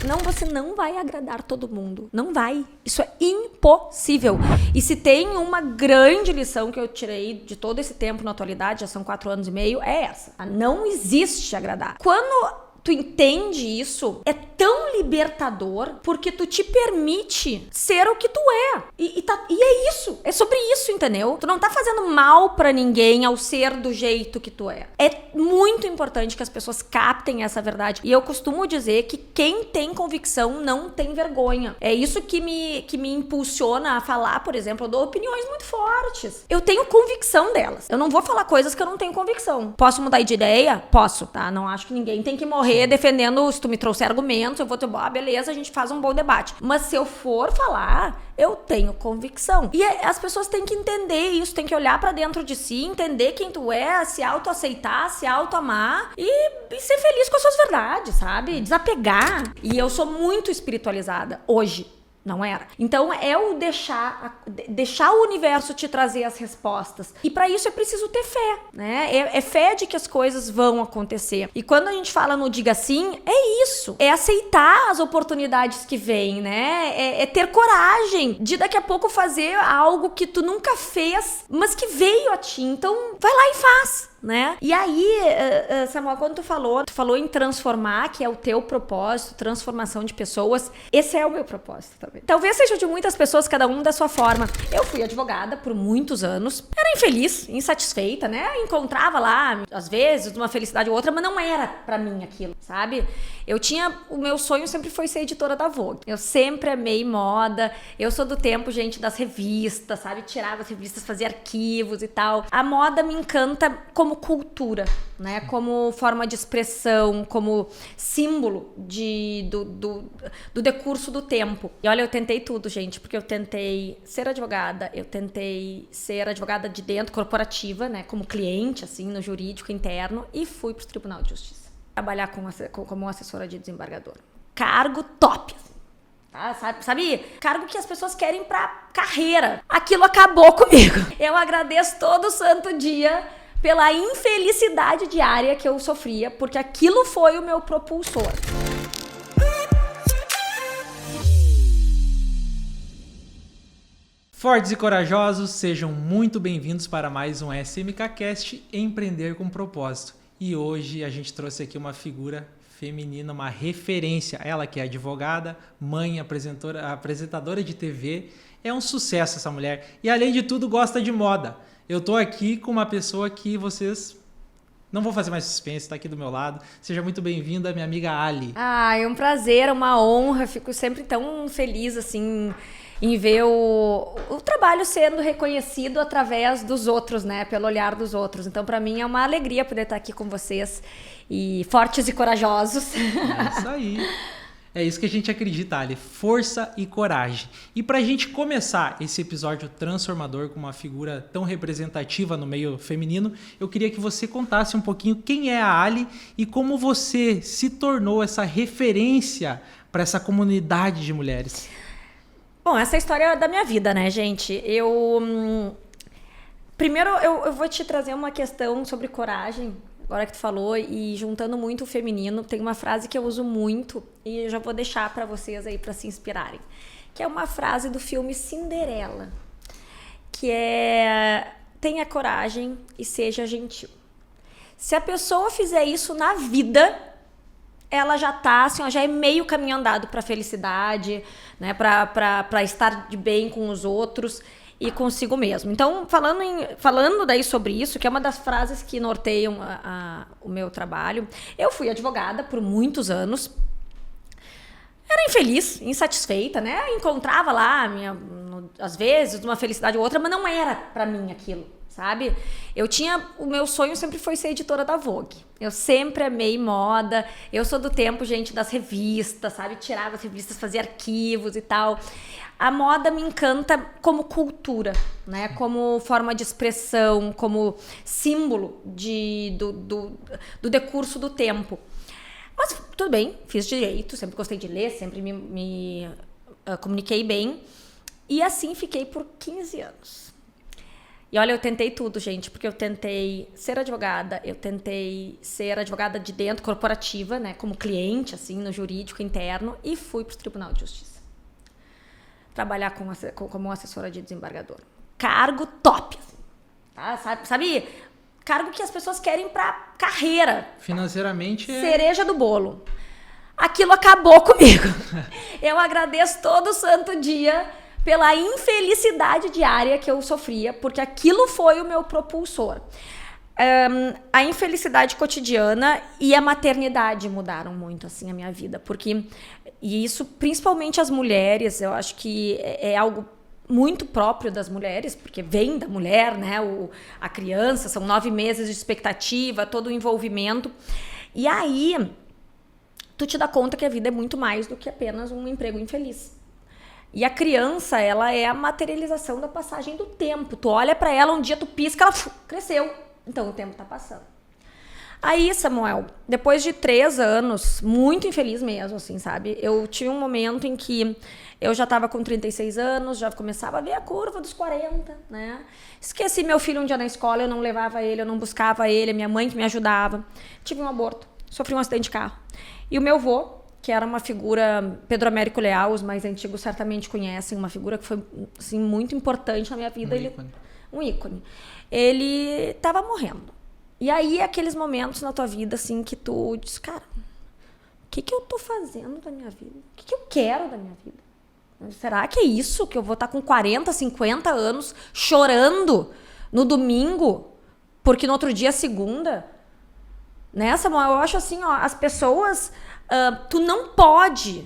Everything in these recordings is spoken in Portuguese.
Não, você não vai agradar todo mundo. Não vai. Isso é impossível. E se tem uma grande lição que eu tirei de todo esse tempo na atualidade, já são 4 anos e meio, é essa. Não existe agradar. Quando tu entende isso, é tão libertador, porque tu te permite ser o que tu é. E é isso. É sobre isso, entendeu? Tu não tá fazendo mal pra ninguém ao ser do jeito que tu é. É muito importante que as pessoas captem essa verdade. E eu costumo dizer que quem tem convicção não tem vergonha. É isso que me impulsiona a falar, por exemplo, eu dou opiniões muito fortes. Eu tenho convicção delas. Eu não vou falar coisas que eu não tenho convicção. Posso mudar de ideia? Posso, tá? Não acho que ninguém tem que morrer defendendo, se tu me trouxer argumentos, eu vou ter, beleza, a gente faz um bom debate. Mas se eu for falar, eu tenho convicção. E as pessoas têm que entender isso, têm que olhar pra dentro de si, entender quem tu é, se autoaceitar, se autoamar e ser feliz com as suas verdades, sabe? Desapegar. E eu sou muito espiritualizada hoje. Não era. Então é o deixar o universo te trazer as respostas. E para isso é preciso ter fé, né? É fé de que as coisas vão acontecer. E quando a gente fala no diga sim, é isso. É aceitar as oportunidades que vêm, né? É ter coragem de daqui a pouco fazer algo que tu nunca fez, mas que veio a ti. Então vai lá e faz. Né? E aí, Samuel, quando tu falou em transformar, que é o teu propósito, transformação de pessoas, esse é o meu propósito também. Talvez seja de muitas pessoas, cada um da sua forma. Eu fui advogada por muitos anos, era infeliz, insatisfeita, né? Encontrava lá, às vezes, uma felicidade ou outra, mas não era pra mim aquilo, sabe? O meu sonho sempre foi ser editora da Vogue. Eu sempre amei moda, eu sou do tempo, gente, das revistas, sabe? Tirava as revistas, fazia arquivos e tal. A moda me encanta como cultura, né? Como forma de expressão, como símbolo do decurso do tempo. E olha, eu tentei tudo, gente, porque eu tentei ser advogada, eu tentei ser advogada de dentro, corporativa, né? Como cliente, assim, no jurídico interno, e fui pro Tribunal de Justiça. Trabalhar como assessora de desembargador. Cargo top, tá? Sabe? Cargo que as pessoas querem pra carreira. Aquilo acabou comigo. Eu agradeço todo santo dia pela infelicidade diária que eu sofria, porque aquilo foi o meu propulsor. Fortes e corajosos, sejam muito bem-vindos para mais um SMKcast Empreender com Propósito. E hoje a gente trouxe aqui uma figura feminina, uma referência. Ela que é advogada, mãe, apresentadora de TV. É um sucesso essa mulher. E além de tudo, gosta de moda. Eu tô aqui com uma pessoa que vocês... Não vou fazer mais suspense, está aqui do meu lado. Seja muito bem-vinda, minha amiga Ali. É um prazer, uma honra. Fico sempre tão feliz, assim, em ver o trabalho sendo reconhecido através dos outros, né? Pelo olhar dos outros. Então, para mim, é uma alegria poder estar aqui com vocês. E fortes e corajosos. É isso aí. É isso que a gente acredita, Ali. Força e coragem. E para a gente começar esse episódio transformador com uma figura tão representativa no meio feminino, eu queria que você contasse um pouquinho quem é a Ali e como você se tornou essa referência para essa comunidade de mulheres. Bom, essa é a história da minha vida, né, gente? Primeiro, eu vou te trazer uma questão sobre coragem, agora que tu falou, e juntando muito o feminino, tem uma frase que eu uso muito e eu já vou deixar para vocês aí para se inspirarem, que é uma frase do filme Cinderela, que é: tenha coragem e seja gentil. Se a pessoa fizer isso na vida, ela já tá, assim, já é meio caminho andado pra felicidade, né, pra estar de bem com os outros e consigo mesmo. Então, falando daí sobre isso, que é uma das frases que norteiam o meu trabalho, eu fui advogada por muitos anos, era infeliz, insatisfeita, né, encontrava lá, às vezes, uma felicidade ou outra, mas não era pra mim aquilo, sabe? O meu sonho sempre foi ser editora da Vogue. Eu sempre amei moda. Eu sou do tempo, gente, das revistas, sabe? Tirava as revistas, fazia arquivos e tal. A moda me encanta como cultura, né? Como forma de expressão, como símbolo do decurso do tempo. Mas tudo bem, fiz direito, sempre gostei de ler, sempre me comuniquei bem. E assim fiquei por 15 anos. E olha, eu tentei tudo, gente, porque eu tentei ser advogada, eu tentei ser advogada de dentro, corporativa, né, como cliente, assim, no jurídico interno, e fui pro Tribunal de Justiça. Trabalhar como assessora de desembargador. Cargo top, assim, tá? Sabe? Cargo que as pessoas querem pra carreira. Financeiramente cereja do bolo. Aquilo acabou comigo. Eu agradeço todo santo dia pela infelicidade diária que eu sofria, porque aquilo foi o meu propulsor. A infelicidade cotidiana e a maternidade mudaram muito assim a minha vida, porque e isso principalmente as mulheres, eu acho que é algo muito próprio das mulheres, porque vem da mulher, né? A criança, são 9 meses de expectativa, todo o envolvimento. E aí, tu te dá conta que a vida é muito mais do que apenas um emprego infeliz. E a criança, ela é a materialização da passagem do tempo. Tu olha pra ela, um dia tu pisca, ela cresceu. Então, o tempo tá passando. Aí, Samuel, depois de 3 anos, muito infeliz mesmo, assim, sabe? Eu tive um momento em que eu já tava com 36 anos, já começava a ver a curva dos 40, né? Esqueci meu filho um dia na escola, eu não levava ele, eu não buscava ele, minha mãe que me ajudava. Tive um aborto, sofri um acidente de carro. E o meu avô, que era uma figura, Pedro Américo Leal, os mais antigos certamente conhecem, uma figura que foi, assim, muito importante na minha vida. Um ícone. Ele tava morrendo. E aí, aqueles momentos na tua vida, assim, que tu diz, cara, o que eu tô fazendo da minha vida? O que eu quero da minha vida? Será que é isso? Que eu vou estar com 40, 50 anos chorando no domingo, porque no outro dia é segunda? Né, Samuel? Eu acho assim, ó, as pessoas... tu não pode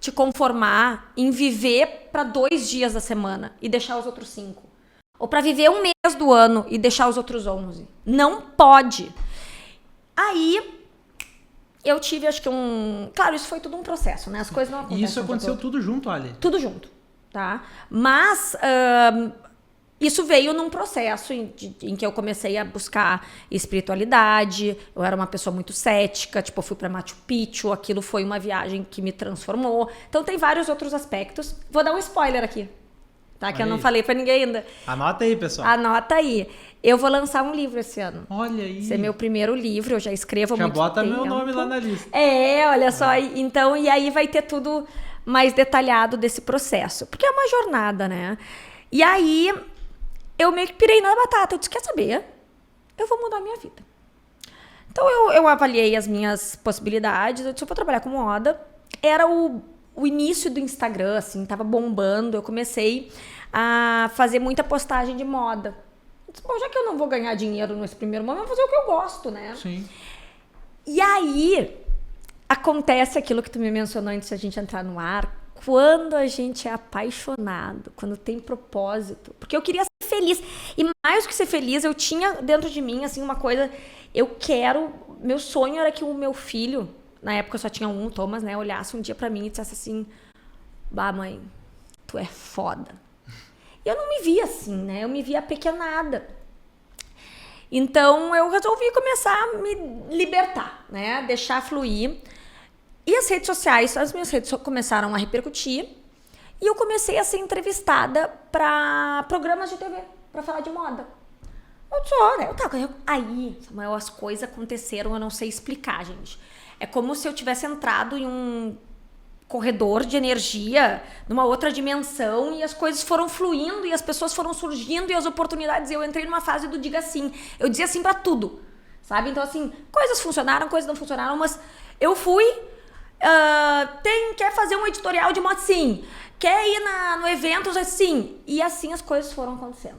te conformar em viver para 2 dias da semana e deixar os outros 5. Ou para viver 1 mês do ano e deixar os outros 11. Não pode. Aí, eu tive, acho que Claro, isso foi tudo um processo, né? As coisas não acontecem. E isso aconteceu tudo junto, Ali? Tudo junto, tá? Mas... isso veio num processo em que eu comecei a buscar espiritualidade, eu era uma pessoa muito cética, tipo, eu fui pra Machu Picchu, aquilo foi uma viagem que me transformou. Então tem vários outros aspectos. Vou dar um spoiler aqui, tá? Que eu não falei pra ninguém ainda. Anota aí, pessoal. Anota aí. Eu vou lançar um livro esse ano. Olha aí. Esse é meu primeiro livro, eu já escrevo há muito tempo. Já bota meu nome lá na lista. Olha só. Então, e aí vai ter tudo mais detalhado desse processo. Porque é uma jornada, né? E aí... eu meio que pirei na batata. Eu disse, quer saber? Eu vou mudar a minha vida. Então, eu avaliei as minhas possibilidades. Eu disse, eu vou trabalhar com moda. Era o início do Instagram, assim, tava bombando. Eu comecei a fazer muita postagem de moda. Eu disse, bom, já que eu não vou ganhar dinheiro nesse primeiro momento, eu vou fazer o que eu gosto, né? Sim. E aí, acontece aquilo que tu me mencionou antes de a gente entrar no ar. Quando a gente é apaixonado, quando tem propósito. Porque eu queria ser feliz. E mais do que ser feliz, eu tinha dentro de mim, assim, uma coisa... meu sonho era que o meu filho, na época eu só tinha um, Thomas, né? Olhasse um dia pra mim e dissesse assim... bah, mãe, tu é foda. E eu não me via assim, né? Eu me via apequenada. Então, eu resolvi começar a me libertar, né? Deixar fluir. E as redes sociais, as minhas redes começaram a repercutir e eu comecei a ser entrevistada para programas de TV, para falar de moda. Eu disse, olha, aí, Samuel, as coisas aconteceram, eu não sei explicar, gente. É como se eu tivesse entrado em um corredor de energia, numa outra dimensão, e as coisas foram fluindo, e as pessoas foram surgindo, e as oportunidades, eu entrei numa fase do diga sim. Eu dizia sim para tudo, sabe? Então, assim, coisas funcionaram, coisas não funcionaram, mas eu fui... quer fazer um editorial de moda? Sim. Quer ir no evento? Sim. E assim as coisas foram acontecendo.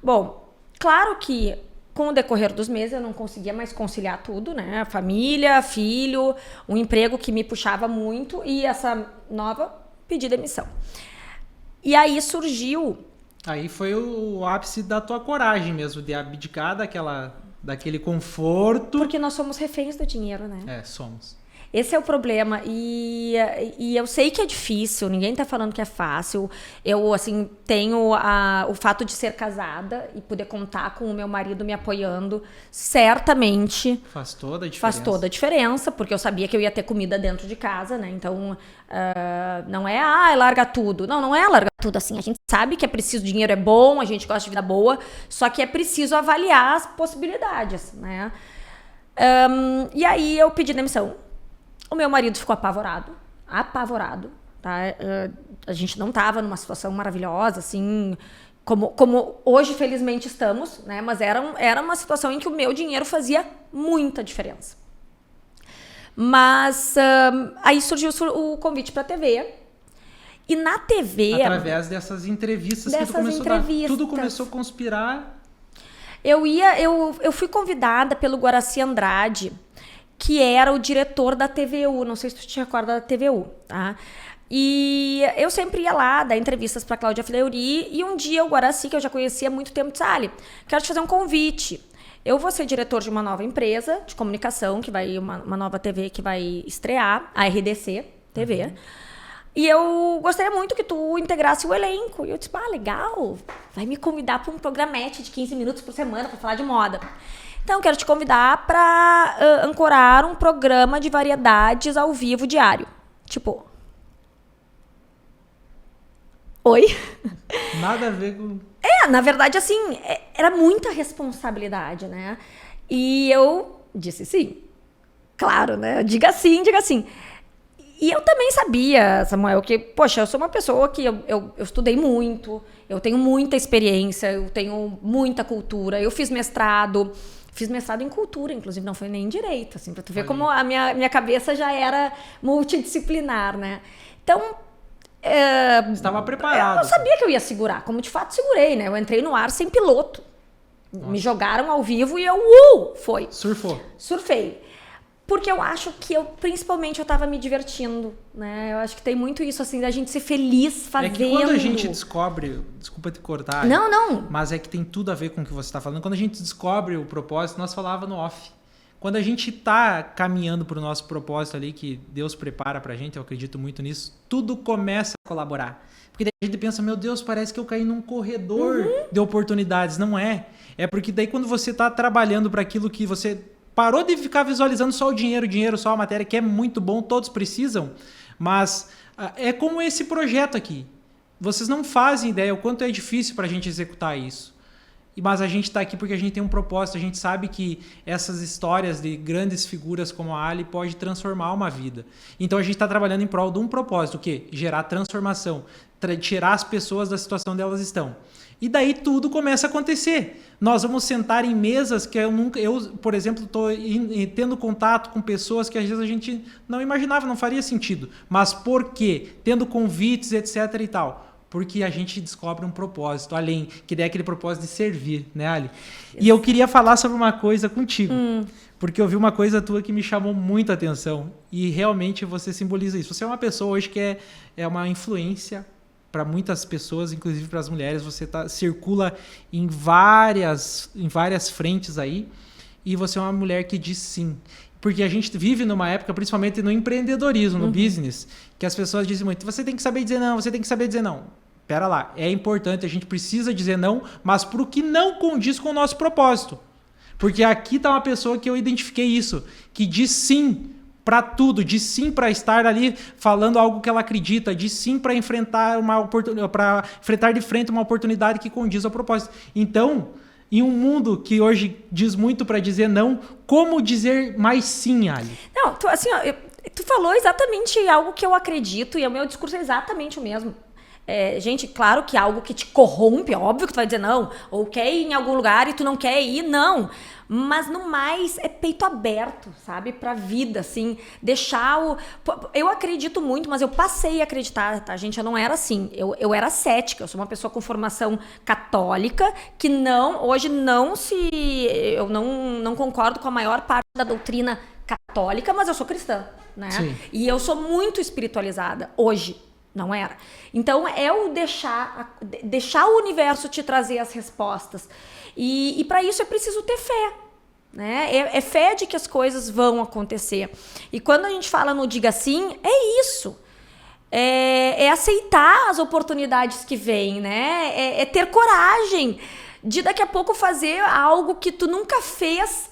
Bom, claro que com o decorrer dos meses eu não conseguia mais conciliar tudo, né? Família, filho, um emprego que me puxava muito e essa nova pedir demissão. E aí surgiu... Aí foi o ápice da tua coragem mesmo, de abdicar daquele conforto. Porque nós somos reféns do dinheiro, né? Somos. Esse é o problema. E eu sei que é difícil, ninguém tá falando que é fácil. Eu, assim, tenho o fato de ser casada e poder contar com o meu marido me apoiando, certamente Faz toda a diferença. faz toda a diferença, porque eu sabia que eu ia ter comida dentro de casa, né? Então, não é, larga tudo. Não é largar tudo, assim. A gente sabe que é preciso, dinheiro é bom, a gente gosta de vida boa, só que é preciso avaliar as possibilidades, né? E aí eu pedi demissão. O meu marido ficou apavorado, tá? A gente não estava numa situação maravilhosa, assim, como hoje, felizmente, estamos, né? Mas era uma situação em que o meu dinheiro fazia muita diferença. Mas aí surgiu o convite para a TV. E na TV... Através dessas entrevistas que tu começou a dar. Tudo começou a conspirar. Eu fui convidada pelo Guaraci Andrade, que era o diretor da TVU, não sei se tu te recorda da TVU, tá? E eu sempre ia lá dar entrevistas para Cláudia Fleury, e um dia o Guaraci, que eu já conhecia há muito tempo, disse, quero te fazer um convite. Eu vou ser diretor de uma nova empresa de comunicação, que vai uma nova TV que vai estrear, a RDC TV, e eu gostaria muito que tu integrasse o elenco. E eu disse, legal, vai me convidar para um programete de 15 minutos por semana para falar de moda. Então, quero te convidar para ancorar um programa de variedades ao vivo diário. Tipo... Oi? Nada a ver com... Na verdade, assim, era muita responsabilidade, né? E eu disse sim. Claro, né? Diga sim, diga sim. E eu também sabia, Samuel, que, poxa, eu sou uma pessoa que eu estudei muito, eu tenho muita experiência, eu tenho muita cultura, eu fiz mestrado em cultura, inclusive, não foi nem em direito, assim, pra tu ver como a minha cabeça já era multidisciplinar, né? Então... Estava preparado. Eu não sabia que eu ia segurar, como de fato segurei, né? Eu entrei no ar sem piloto. Nossa. Me jogaram ao vivo e eu, foi. Surfei. Porque eu acho que principalmente eu tava me divertindo, né? Eu acho que tem muito isso, assim, da gente ser feliz fazendo. É que quando a gente descobre, desculpa te cortar. Não. Mas é que tem tudo a ver com o que você está falando. Quando a gente descobre o propósito, nós falava no off. Quando a gente tá caminhando pro nosso propósito ali, que Deus prepara pra gente, eu acredito muito nisso, tudo começa a colaborar. Porque daí a gente pensa, meu Deus, parece que eu caí num corredor de oportunidades. Não é. É porque daí quando você tá trabalhando para aquilo que você parou de ficar visualizando só o dinheiro, só a matéria, que é muito bom, todos precisam, mas é como esse projeto aqui. Vocês não fazem ideia o quanto é difícil pra gente executar isso. Mas a gente está aqui porque a gente tem um propósito, a gente sabe que essas histórias de grandes figuras como a Ali pode transformar uma vida. Então a gente está trabalhando em prol de um propósito, o quê? Gerar transformação, tirar as pessoas da situação onde elas estão. E daí tudo começa a acontecer. Nós vamos sentar em mesas que eu por exemplo, estou tendo contato com pessoas que às vezes a gente não imaginava, não faria sentido. Mas por quê? Tendo convites, etc. e tal. Porque a gente descobre um propósito, além, que é aquele propósito de servir, né, Ali? E eu queria falar sobre uma coisa contigo, porque eu vi uma coisa tua que me chamou muito a atenção, e realmente você simboliza isso. Você é uma pessoa hoje que é uma influência para muitas pessoas, inclusive para as mulheres, você circula em várias frentes aí, e você é uma mulher que diz sim. Porque a gente vive numa época, principalmente no empreendedorismo, no business, que as pessoas dizem muito, você tem que saber dizer não, você tem que saber dizer não. Pera lá, é importante, a gente precisa dizer não, mas para o que não condiz com o nosso propósito. Porque aqui está uma pessoa que eu identifiquei isso, que diz sim para tudo, diz sim para estar ali falando algo que ela acredita, diz sim para enfrentar de frente uma oportunidade que condiz ao propósito. Então... em um mundo que hoje diz muito para dizer não, como dizer mais sim, Ali? Não, tu falou exatamente algo que eu acredito e o meu discurso é exatamente o mesmo. Gente, claro que algo que te corrompe, óbvio que tu vai dizer não, ou quer ir em algum lugar e tu não quer ir, não. Mas no mais é peito aberto, sabe? Pra vida, assim, eu acredito muito, mas eu passei a acreditar, tá, gente? Eu não era assim, eu era cética, eu sou uma pessoa com formação católica, que eu não concordo com a maior parte da doutrina católica, mas eu sou cristã, né? Sim. E eu sou muito espiritualizada, hoje. Não era. Então, é o deixar o universo te trazer as respostas. E para isso é preciso ter fé. né? É fé de que as coisas vão acontecer. E quando a gente fala no diga sim, é isso. É aceitar as oportunidades que vêm, né? É ter coragem de daqui a pouco fazer algo que tu nunca fez,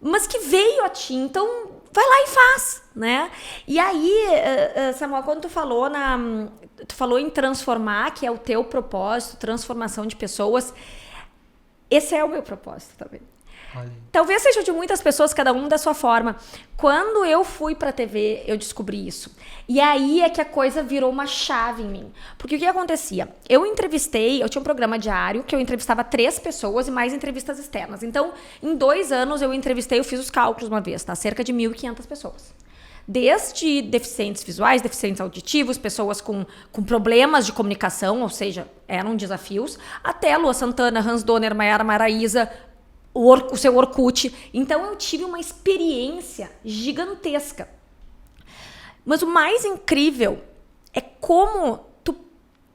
mas que veio a ti. Então, vai lá e faz, né? E aí, Samuel, quando tu falou em transformar, que é o teu propósito, transformação de pessoas, esse é o meu propósito também. Talvez seja de muitas pessoas, cada um da sua forma. Quando eu fui pra TV, eu descobri isso. E aí é que a coisa virou uma chave em mim. Porque o que acontecia? Eu tinha um programa diário que eu entrevistava 3 pessoas e mais entrevistas externas. Então, em 2 anos eu fiz os cálculos uma vez, tá? Cerca de 1.500 pessoas. Desde deficientes visuais, deficientes auditivos, pessoas com problemas de comunicação, ou seja, eram desafios, até Lua Santana, Hans Donner, Maiara Maraíza, o seu Orkut. Então eu tive uma experiência gigantesca. Mas o mais incrível é como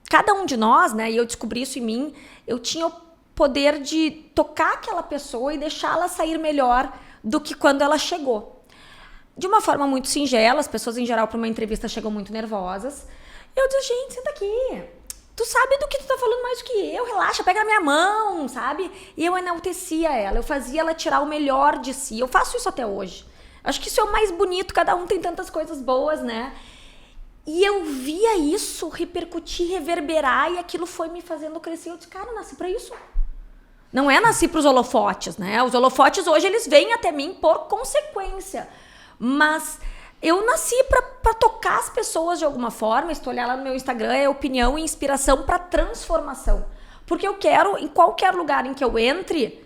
cada um de nós, né, e eu descobri isso em mim, eu tinha o poder de tocar aquela pessoa e deixá-la sair melhor do que quando ela chegou. De uma forma muito singela, as pessoas em geral para uma entrevista chegam muito nervosas. Eu disse, gente, senta aqui. Tu sabe do que tu tá falando mais do que eu, relaxa, pega na minha mão, sabe? E eu enaltecia ela, eu fazia ela tirar o melhor de si. Eu faço isso até hoje. Acho que isso é o mais bonito, cada um tem tantas coisas boas, né? E eu via isso repercutir, reverberar, e aquilo foi me fazendo crescer. Eu disse, cara, eu nasci pra isso. Não é nasci pros holofotes, né? Os holofotes hoje, eles vêm até mim por consequência. Mas eu nasci para tocar as pessoas de alguma forma. Se tu olhar lá no meu Instagram, é opinião e inspiração para transformação. Porque eu quero, em qualquer lugar em que eu entre,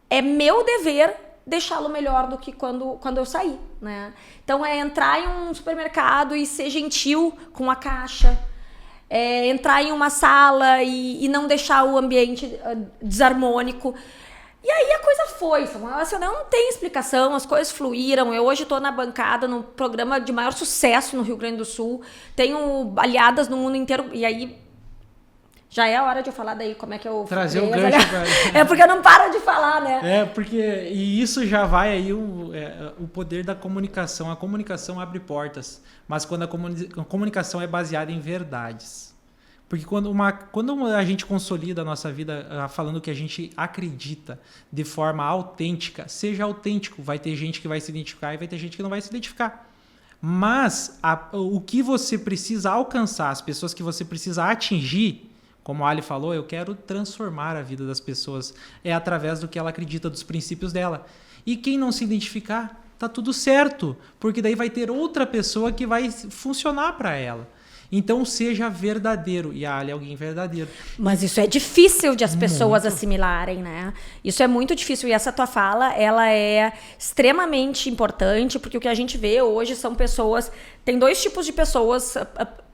é meu dever deixá-lo melhor do que quando eu saí, né? Então é entrar em um supermercado e ser gentil com a caixa. É entrar em uma sala e não deixar o ambiente desarmônico. E aí a coisa foi, assim, não tem explicação, as coisas fluíram. Eu hoje estou na bancada, no programa de maior sucesso no Rio Grande do Sul. Tenho aliadas no mundo inteiro. E aí já é a hora de eu falar daí como é que eu... Trazer o gancho pra... É porque eu não paro de falar, né? É, porque... E isso já vai aí o poder da comunicação. A comunicação abre portas. Mas quando a comunicação é baseada em verdades. Porque quando a gente consolida a nossa vida falando que a gente acredita de forma autêntica, seja autêntico, vai ter gente que vai se identificar e vai ter gente que não vai se identificar. Mas o que você precisa alcançar, as pessoas que você precisa atingir, como a Ali falou, eu quero transformar a vida das pessoas, é através do que ela acredita, dos princípios dela. E quem não se identificar, tá tudo certo, porque daí vai ter outra pessoa que vai funcionar para ela. Então, seja verdadeiro. E a Ali é alguém verdadeiro. Mas isso é difícil de as pessoas assimilarem, né? Isso é muito difícil. E essa tua fala, ela é extremamente importante, porque o que a gente vê hoje são pessoas... Tem 2 tipos de pessoas,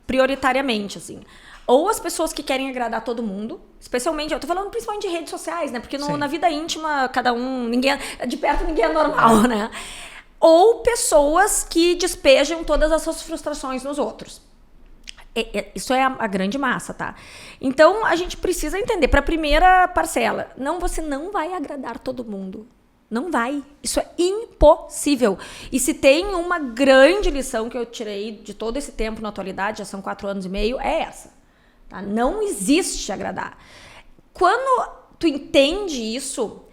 prioritariamente, assim. Ou as pessoas que querem agradar todo mundo, especialmente... Eu tô falando principalmente de redes sociais, né? Porque na vida íntima, cada um... de perto, ninguém é normal, né? Ou pessoas que despejam todas as suas frustrações nos outros. Isso é a grande massa, tá? Então, a gente precisa entender, para a primeira parcela, você não vai agradar todo mundo. Não vai. Isso é impossível. E se tem uma grande lição que eu tirei de todo esse tempo na atualidade, já são 4 anos e meio, é essa. Tá? Não existe agradar. Quando tu entende isso,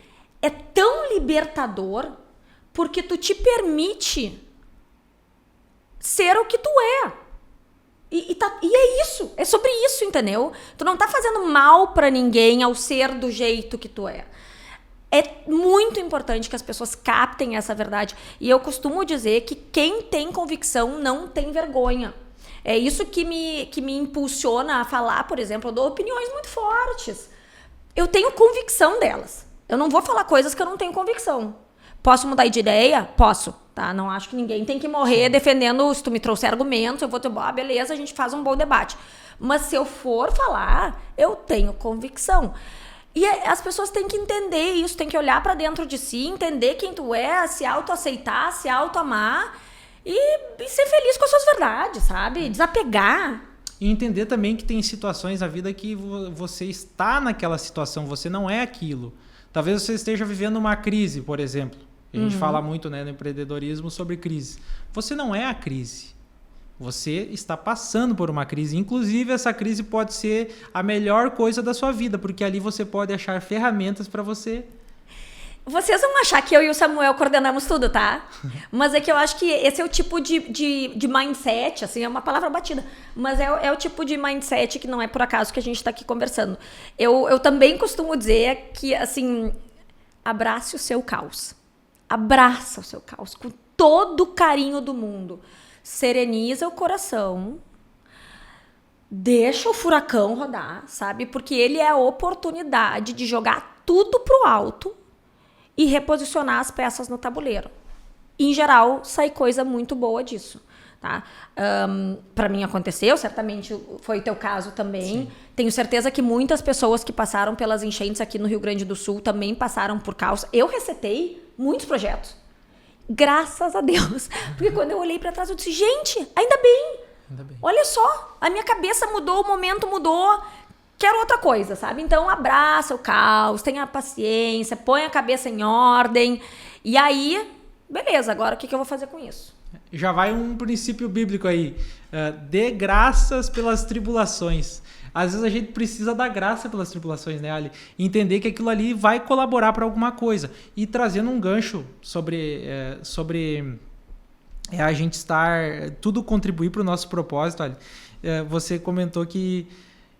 é tão libertador, porque tu te permite ser o que tu é. E é isso, é sobre isso, entendeu? Tu não tá fazendo mal pra ninguém ao ser do jeito que tu é. É muito importante que as pessoas captem essa verdade. E eu costumo dizer que quem tem convicção não tem vergonha. É isso que me impulsiona a falar, por exemplo, eu dou opiniões muito fortes. Eu tenho convicção delas. Eu não vou falar coisas que eu não tenho convicção. Posso mudar de ideia? Posso. Tá? Não acho que ninguém tem que morrer defendendo. Se tu me trouxer argumentos, eu vou ter, beleza, a gente faz um bom debate. Mas se eu for falar, eu tenho convicção. E as pessoas têm que entender isso, têm que olhar pra dentro de si, entender quem tu é, se autoaceitar, se autoamar e ser feliz com as suas verdades, sabe? Desapegar. E entender também que tem situações na vida que você está naquela situação, você não é aquilo. Talvez você esteja vivendo uma crise, por exemplo. A gente fala muito, né, no empreendedorismo sobre crise. Você não é a crise. Você está passando por uma crise. Inclusive, essa crise pode ser a melhor coisa da sua vida, porque ali você pode achar ferramentas para você. Vocês vão achar que eu e o Samuel coordenamos tudo, tá? Mas é que eu acho que esse é o tipo de mindset, assim, é uma palavra batida, mas é o tipo de mindset que não é por acaso que a gente está aqui conversando. Eu também costumo dizer que, assim, abrace o seu caos. Abraça o seu caos com todo o carinho do mundo. Sereniza o coração. Deixa o furacão rodar, sabe? Porque ele é a oportunidade de jogar tudo pro alto e reposicionar as peças no tabuleiro. Em geral, sai coisa muito boa disso, tá? Para mim aconteceu, certamente foi o teu caso também. Sim. Tenho certeza que muitas pessoas que passaram pelas enchentes aqui no Rio Grande do Sul também passaram por caos. Eu resetei muitos projetos. Graças a Deus. Porque quando eu olhei para trás, eu disse, gente, ainda bem. Olha só, a minha cabeça mudou, o momento mudou. Quero outra coisa, sabe? Então, abraça o caos, tenha paciência, põe a cabeça em ordem. E aí, beleza, agora o que eu vou fazer com isso? Já vai um princípio bíblico aí. Dê graças pelas tribulações. Às vezes a gente precisa dar graça pelas tribulações, né, Ali? Entender que aquilo ali vai colaborar para alguma coisa. E trazendo um gancho sobre a gente estar... Tudo contribuir para o nosso propósito, Ali. Você comentou que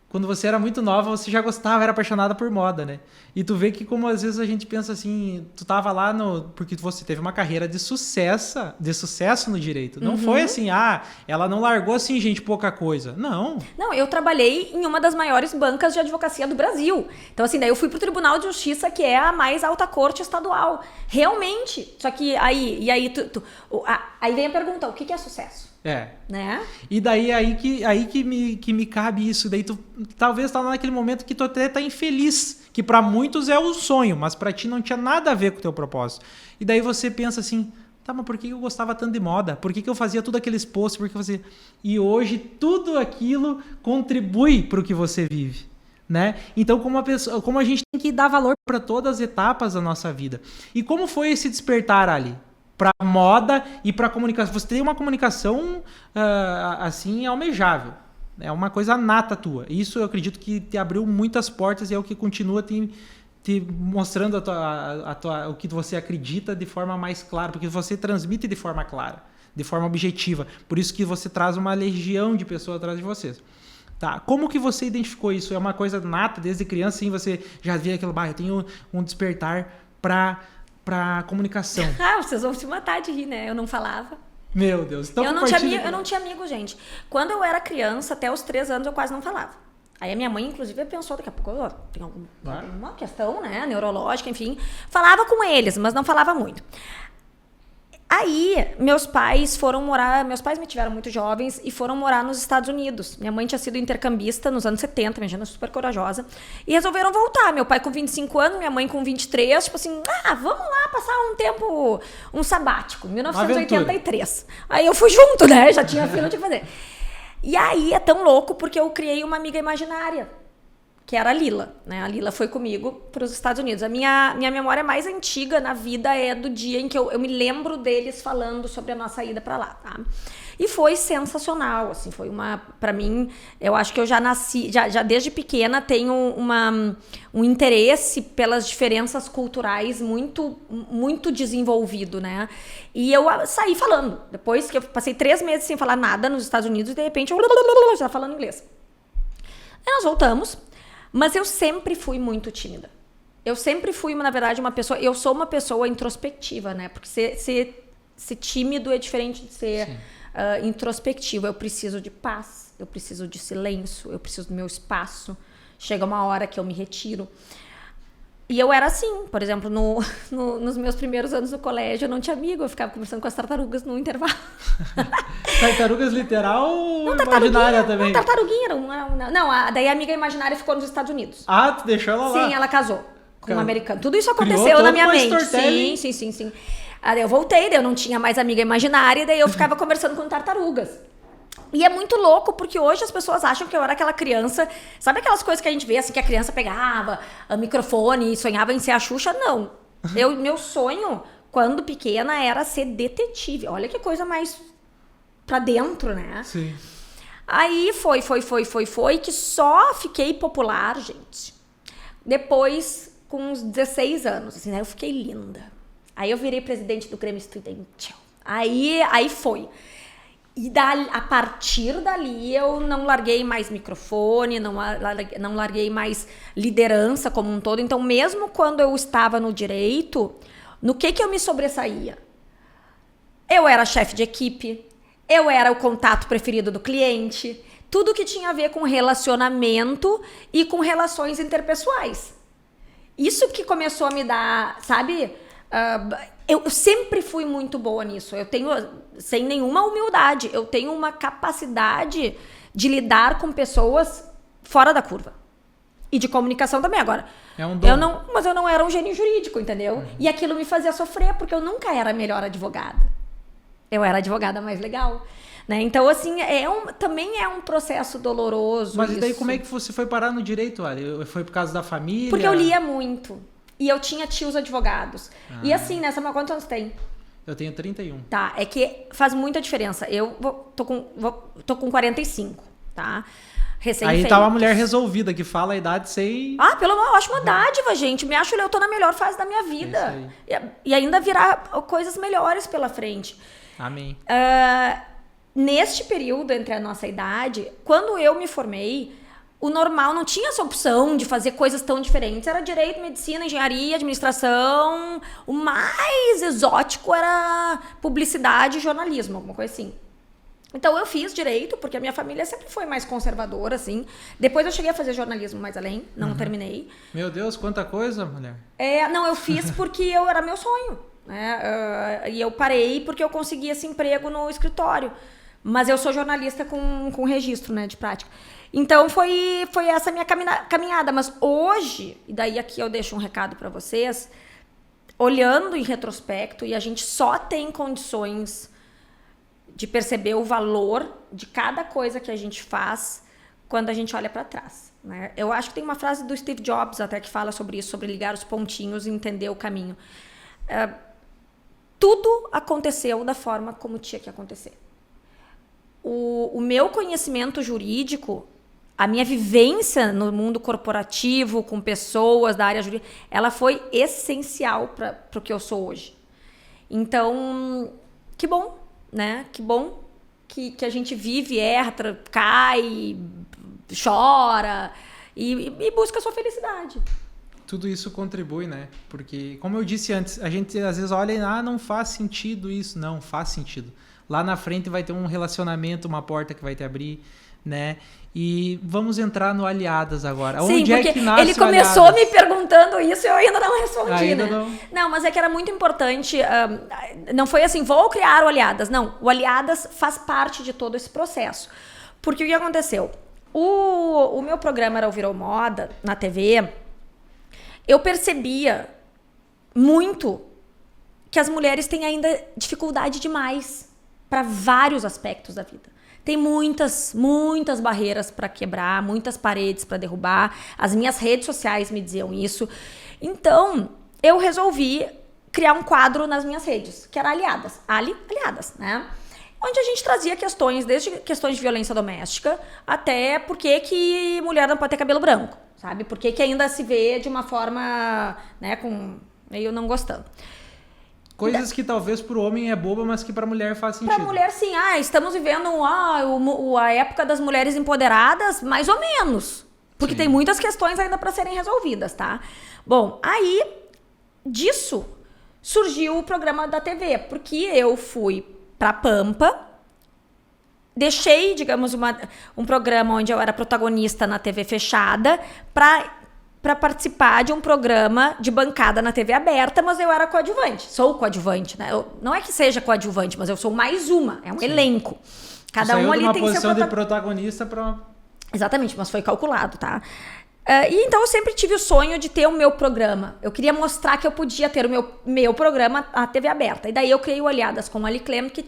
quando você era muito nova, você já gostava, era apaixonada por moda, né? E tu vê que como às vezes a gente pensa assim, tu tava lá porque você teve uma carreira de sucesso no direito. Não foi assim, ela não largou assim, gente, pouca coisa. Não. Não, eu trabalhei em uma das maiores bancas de advocacia do Brasil. Então assim, daí eu fui pro Tribunal de Justiça, que é a mais alta corte estadual. Realmente. Só que aí vem a pergunta, o que é sucesso? Né? E daí que me cabe isso. Daí tu talvez tá naquele momento que tu até tá infeliz, que para muitos é o sonho, mas para ti não tinha nada a ver com o teu propósito. E daí você pensa assim, tá, mas por que eu gostava tanto de moda? Por que eu fazia tudo aqueles posts? Por que eu fazia... E hoje tudo aquilo contribui para o que você vive, né? Então como a gente tem que dar valor para todas as etapas da nossa vida. E como foi esse despertar, Ali? Para moda e para comunicação. Você tem uma comunicação assim almejável. É uma coisa nata tua. Isso eu acredito que te abriu muitas portas e é o que continua te mostrando o que você acredita de forma mais clara, porque você transmite de forma clara, de forma objetiva. Por isso que você traz uma legião de pessoas atrás de vocês. Tá. Como que você identificou isso? É uma coisa nata desde criança, sim, você já via aquilo, eu tenho um despertar para comunicação. Vocês vão se matar de rir, né? Eu não falava. Meu Deus. Então eu não tinha amigo, gente. Quando eu era criança, até os 3 anos, eu quase não falava. Aí a minha mãe, inclusive, pensou, daqui a pouco tem alguma questão, né? Neurológica, enfim. Falava com eles, mas não falava muito. Aí, meus pais me tiveram muito jovens e foram morar nos Estados Unidos. Minha mãe tinha sido intercambista nos anos 70, minha gente super corajosa, e resolveram voltar. Meu pai com 25 anos, minha mãe com 23, tipo assim, vamos lá passar um tempo, um sabático, 1983. Aí eu fui junto, né? Já tinha filho, não tinha que fazer. E aí é tão louco porque eu criei uma amiga imaginária, que era a Lila, né? A Lila foi comigo para os Estados Unidos. A minha memória mais antiga na vida é do dia em que eu me lembro deles falando sobre a nossa ida para lá, tá? E foi sensacional, assim, foi para mim, eu acho que eu já nasci, já desde pequena tenho um interesse pelas diferenças culturais muito, muito desenvolvido, né? E eu saí falando, depois que eu passei 3 meses sem falar nada nos Estados Unidos, e de repente eu já falando inglês. Aí nós voltamos. Mas eu sempre fui muito tímida. Eu sempre fui, na verdade, uma pessoa... Eu sou uma pessoa introspectiva, né? Porque ser tímido é diferente de ser introspectivo. Eu preciso de paz, eu preciso de silêncio, eu preciso do meu espaço. Chega uma hora que eu me retiro. E eu era assim, por exemplo, nos meus primeiros anos no colégio, eu não tinha amigo, eu ficava conversando com as tartarugas no intervalo. Tartarugas literal ou imaginária também? Não, tartaruguinha. Daí a amiga imaginária ficou nos Estados Unidos. Tu deixou ela lá? Sim, ela casou com um americano. Tudo isso aconteceu na minha mente. Sim. Aí eu voltei, daí eu não tinha mais amiga imaginária, daí eu ficava conversando com tartarugas. E é muito louco, porque hoje as pessoas acham que eu era aquela criança... Sabe aquelas coisas que a gente vê, assim, que a criança pegava o microfone e sonhava em ser a Xuxa? Não. Meu sonho, quando pequena, era ser detetive. Olha que coisa mais pra dentro, né? Sim. Aí foi, que só fiquei popular, gente. Depois, com uns 16 anos, assim, né? Eu fiquei linda. Aí eu virei presidente do Grêmio Estudantil. Aí foi. E a partir dali eu não larguei mais microfone, não larguei mais liderança como um todo. Então, mesmo quando eu estava no direito, no que eu me sobressaía? Eu era chefe de equipe, eu era o contato preferido do cliente, tudo que tinha a ver com relacionamento e com relações interpessoais. Isso que começou a me dar, sabe... Eu sempre fui muito boa nisso. Eu tenho, sem nenhuma humildade, eu tenho uma capacidade de lidar com pessoas fora da curva. E de comunicação também. Agora, é um dom. Mas eu não era um gênio jurídico, entendeu? E aquilo me fazia sofrer, porque eu nunca era a melhor advogada. Eu era a advogada mais legal. Né? Então, assim, também é um processo doloroso. Mas isso. E daí como é que você foi parar no direito, Ali? Foi por causa da família? Porque eu lia muito. E eu tinha tios advogados. E assim, né? Sabe quantos anos tem? Eu tenho 31. Tá, é que faz muita diferença. Eu tô com 45, tá? Aí tá uma mulher resolvida, que fala a idade sem... pelo amor, eu acho uma dádiva, gente. Me acho que eu tô na melhor fase da minha vida. E ainda virar coisas melhores pela frente. Amém. Neste período entre a nossa idade, quando eu me formei... O normal não tinha essa opção de fazer coisas tão diferentes. Era direito, medicina, engenharia, administração. O mais exótico era publicidade e jornalismo, alguma coisa assim. Então eu fiz direito, porque a minha família sempre foi mais conservadora, assim. Depois eu cheguei a fazer jornalismo mais além, não terminei. Meu Deus, quanta coisa, mulher. Não, eu fiz porque era meu sonho. Né? E eu parei porque eu consegui esse emprego no escritório. Mas eu sou jornalista com registro, né, de prática. Então, foi essa minha caminhada. Mas hoje, e daí aqui eu deixo um recado para vocês, olhando em retrospecto, e a gente só tem condições de perceber o valor de cada coisa que a gente faz quando a gente olha para trás. Né? Eu acho que tem uma frase do Steve Jobs até que fala sobre isso, sobre ligar os pontinhos e entender o caminho. Tudo aconteceu da forma como tinha que acontecer. O meu conhecimento jurídico, a minha vivência no mundo corporativo, com pessoas da área jurídica, ela foi essencial para o que eu sou hoje. Então, que bom, né? Que bom que a gente vive, erra, cai, chora e busca a sua felicidade. Tudo isso contribui, né? Porque, como eu disse antes, a gente às vezes olha e não faz sentido isso. Não, faz sentido. Lá na frente vai ter um relacionamento, uma porta que vai te abrir, né? E vamos entrar no Aliadas agora. Sim, onde é que nasce ele começou me perguntando isso e eu ainda não respondi, ainda né? Não, mas é que era muito importante. Não foi assim, vou criar o Aliadas. Não, o Aliadas faz parte de todo esse processo. Porque o que aconteceu? O meu programa era o Virou Moda, na TV. Eu percebia muito que as mulheres têm ainda dificuldade demais para vários aspectos da vida. Tem muitas barreiras para quebrar, muitas paredes para derrubar. As minhas redes sociais me diziam isso. Então, eu resolvi criar um quadro nas minhas redes, que era Aliadas. Aliadas, né? Onde a gente trazia questões, desde questões de violência doméstica, até por que mulher não pode ter cabelo branco, sabe? Por que ainda se vê de uma forma, né, com meio não gostando. Coisas que talvez para o homem é boba, mas que para a mulher faz sentido. Para a mulher, sim. Estamos vivendo a época das mulheres empoderadas, mais ou menos. Porque tem muitas questões ainda para serem resolvidas, tá? Bom, aí, disso, surgiu o programa da TV. Porque eu fui para Pampa, deixei, digamos, um programa onde eu era protagonista na TV fechada, para participar de um programa de bancada na TV aberta, mas eu era coadjuvante. Sou coadjuvante, né? Não é que seja coadjuvante, mas eu sou mais uma. É um elenco. Cada um ali tem seu posição de protagonista para... Exatamente, mas foi calculado, tá? E então eu sempre tive o sonho de ter o meu programa. Eu queria mostrar que eu podia ter o meu programa, a TV aberta. E daí eu criei o Aliadas com a Ali Clem, que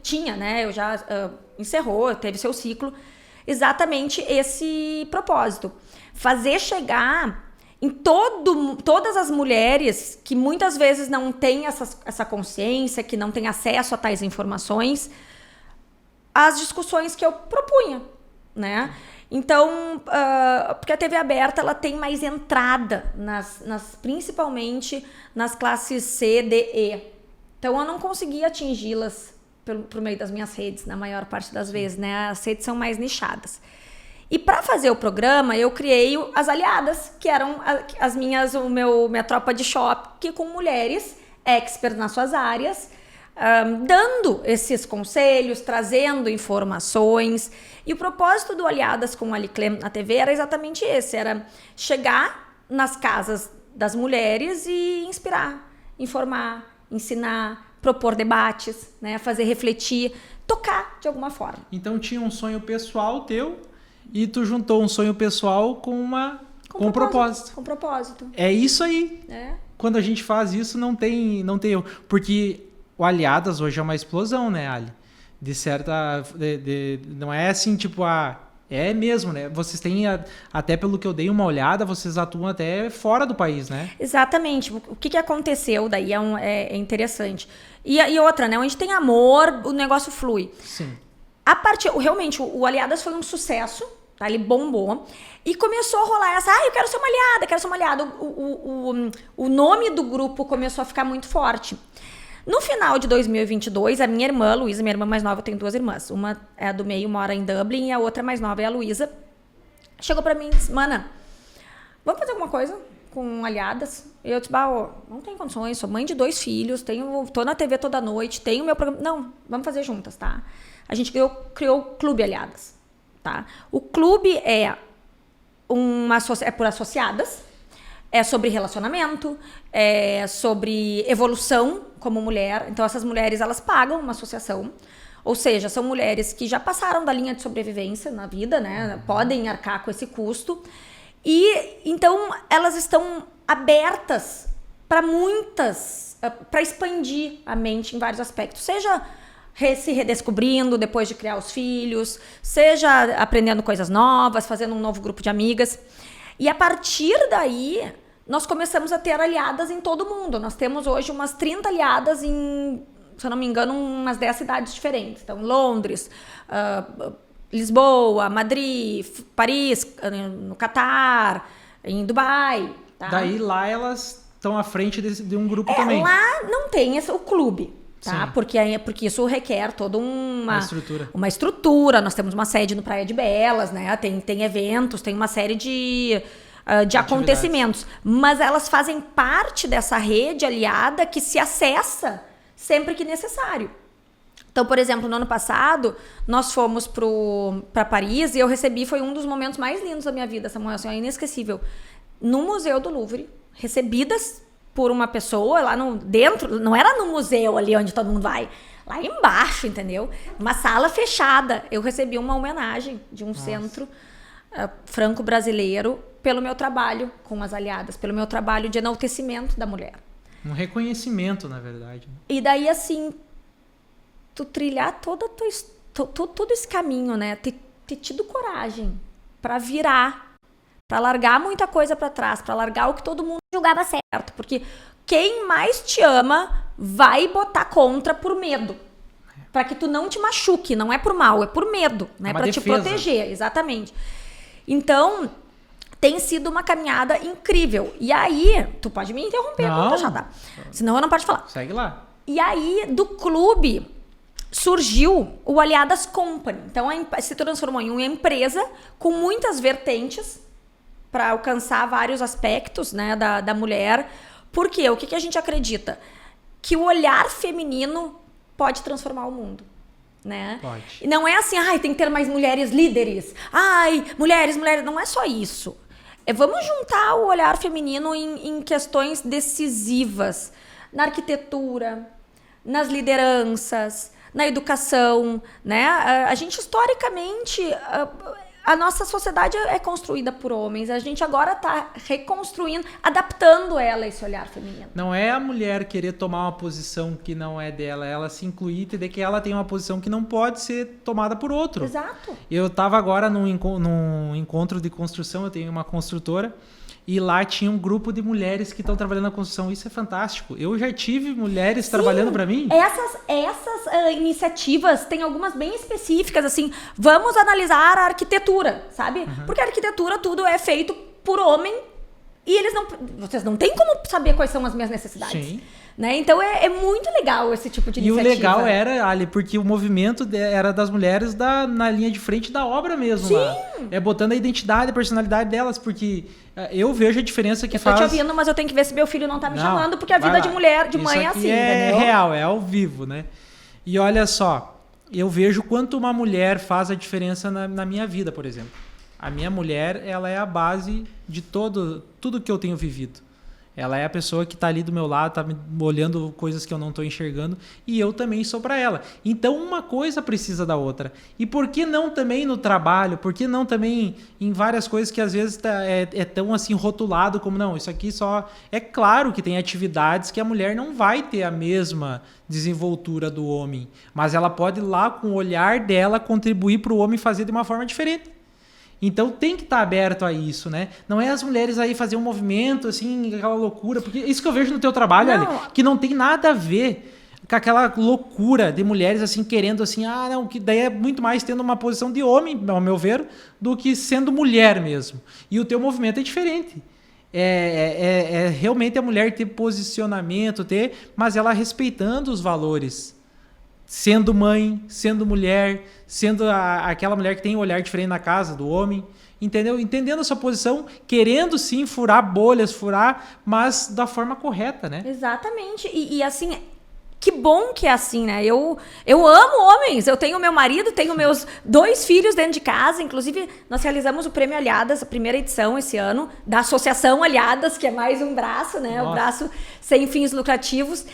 tinha, né? Eu já encerrou, teve seu ciclo. Exatamente esse propósito. Fazer chegar em todas as mulheres que muitas vezes não têm essa consciência, que não têm acesso a tais informações, as discussões que eu propunha, né? Então, porque a TV aberta ela tem mais entrada, principalmente nas classes C, D, E. Então, eu não conseguia atingi-las por meio das minhas redes, na maior parte das vezes, né? As redes são mais nichadas. E para fazer o programa, eu criei as Aliadas, que eram minha tropa de choque com mulheres experts nas suas áreas, dando esses conselhos, trazendo informações. E o propósito do Aliadas com a Ali Clem na TV era exatamente esse, era chegar nas casas das mulheres e inspirar, informar, ensinar, propor debates, né, fazer refletir, tocar de alguma forma. Então tinha um sonho pessoal teu e tu juntou um sonho pessoal com um propósito. Com propósito. É isso aí. Quando a gente faz isso, não tem erro. Porque o Aliadas hoje é uma explosão, né, Ali? Não é assim, tipo, é mesmo, né? Vocês têm, até pelo que eu dei uma olhada, vocês atuam até fora do país, né? Exatamente. O que aconteceu daí é interessante. E outra, né? Onde tem amor, o negócio flui. Sim. Realmente, o Aliadas foi um sucesso, tá? Ele bombou. E começou a rolar eu quero ser uma aliada. O nome do grupo começou a ficar muito forte. No final de 2022, a minha irmã, Luísa, minha irmã mais nova, eu tenho 2 irmãs. Uma é a do meio, mora em Dublin, e a outra mais nova é a Luísa. Chegou pra mim e disse, mana, vamos fazer alguma coisa com Aliadas? E eu disse, não tenho condições, sou mãe de 2 filhos, tô na TV toda noite, tenho meu programa. Não, vamos fazer juntas, tá? A gente criou o Clube Aliadas, tá? O clube é por associadas, é sobre relacionamento, é sobre evolução como mulher. Então, essas mulheres, elas pagam uma associação. Ou seja, são mulheres que já passaram da linha de sobrevivência na vida, né? Podem arcar com esse custo. E, então, elas estão abertas para expandir a mente em vários aspectos. Seja se redescobrindo depois de criar os filhos, seja aprendendo coisas novas, fazendo um novo grupo de amigas. E a partir daí, nós começamos a ter aliadas em todo mundo. Nós temos hoje umas 30 aliadas em, se eu não me engano, umas 10 cidades diferentes. Então, Londres, Lisboa, Madrid, Paris, no Catar, em Dubai. Tá? Daí lá elas estão à frente de um grupo também. Lá não tem o clube. Tá? Porque isso requer toda uma estrutura. Nós temos uma sede no Praia de Belas, né? Tem eventos, tem uma série de acontecimentos. Mas elas fazem parte dessa rede aliada que se acessa sempre que necessário. Então, por exemplo, no ano passado, nós fomos para Paris e eu recebi, foi um dos momentos mais lindos da minha vida, Samuel, assim, é inesquecível. No Museu do Louvre, recebidas por uma pessoa lá dentro, não era no museu ali onde todo mundo vai, lá embaixo, entendeu? Uma sala fechada. Eu recebi uma homenagem de um centro franco-brasileiro pelo meu trabalho com as aliadas, pelo meu trabalho de enaltecimento da mulher. Um reconhecimento, na verdade. E daí, assim, tu trilhar todo esse caminho, né? Ter tido coragem para virar, para largar muita coisa para trás, para largar o que todo mundo julgava certo. Porque quem mais te ama vai botar contra por medo. Para que tu não te machuque, não é por mal, é por medo, né? Para te proteger, exatamente. Então, tem sido uma caminhada incrível. E aí, tu pode me interromper quando já tá. Senão eu não posso falar. Segue lá. E aí, do clube, surgiu o Aliadas Company. Então, se transformou em uma empresa com muitas vertentes para alcançar vários aspectos, né, da mulher. Por quê? O que a gente acredita? Que o olhar feminino pode transformar o mundo. Né? Pode. E não é assim, tem que ter mais mulheres líderes. Mulheres. Não é só isso. Vamos juntar o olhar feminino em questões decisivas. Na arquitetura, nas lideranças, na educação, né? A gente, historicamente, a nossa sociedade é construída por homens. A gente agora tá reconstruindo, adaptando ela a esse olhar feminino. Não é a mulher querer tomar uma posição que não é dela, ela se incluir e entender que ela tem uma posição que não pode ser tomada por outro. Exato. Eu estava agora num encontro de construção, eu tenho uma construtora, e lá tinha um grupo de mulheres que estão trabalhando na construção. Isso é fantástico. Eu já tive mulheres trabalhando para mim. Essas iniciativas têm algumas bem específicas, assim, vamos analisar a arquitetura, sabe? Porque a arquitetura, tudo é feito por homem e vocês não têm como saber quais são as minhas necessidades. Sim. Né? Então é muito legal esse tipo de iniciativa. E o legal era, Ali, porque o movimento era das mulheres na linha de frente da obra mesmo. Sim. Lá. É botando a identidade, a personalidade delas, porque eu vejo a diferença que faz... Eu tô te ouvindo, mas eu tenho que ver se meu filho não tá me chamando, porque a vida de mulher, de mãe é assim, é entendeu? real, é ao vivo, né? E olha só, eu vejo quanto uma mulher faz a diferença na minha vida, por exemplo. A minha mulher, ela é a base de tudo que eu tenho vivido. Ela é a pessoa que está ali do meu lado, está me olhando coisas que eu não estou enxergando, e eu também sou para ela. Então, uma coisa precisa da outra. E por que não também no trabalho? Por que não também em várias coisas que às vezes é tão assim rotulado como, não, isso aqui só... É claro que tem atividades que a mulher não vai ter a mesma desenvoltura do homem, mas ela pode lá, com o olhar dela, contribuir para o homem fazer de uma forma diferente. Então tem que estar aberto a isso, né? Não é as mulheres aí fazer um movimento, assim, aquela loucura. Porque isso que eu vejo no teu trabalho, Ali, que não tem nada a ver com aquela loucura de mulheres, assim, querendo, assim, não, que daí é muito mais tendo uma posição de homem, ao meu ver, do que sendo mulher mesmo. E o teu movimento é diferente. É realmente a mulher ter posicionamento, mas ela respeitando os valores. Sendo mãe, sendo mulher, sendo aquela mulher que tem um olhar diferente na casa do homem, entendeu? Entendendo a sua posição, querendo sim furar bolhas, mas da forma correta, né? Exatamente. E assim, que bom que é assim, né? Eu amo homens, eu tenho meu marido, tenho meus 2 filhos dentro de casa, inclusive nós realizamos o Prêmio Aliadas, a primeira edição esse ano, da Associação Aliadas, que é mais um braço, né? Nossa. O braço sem fins lucrativos.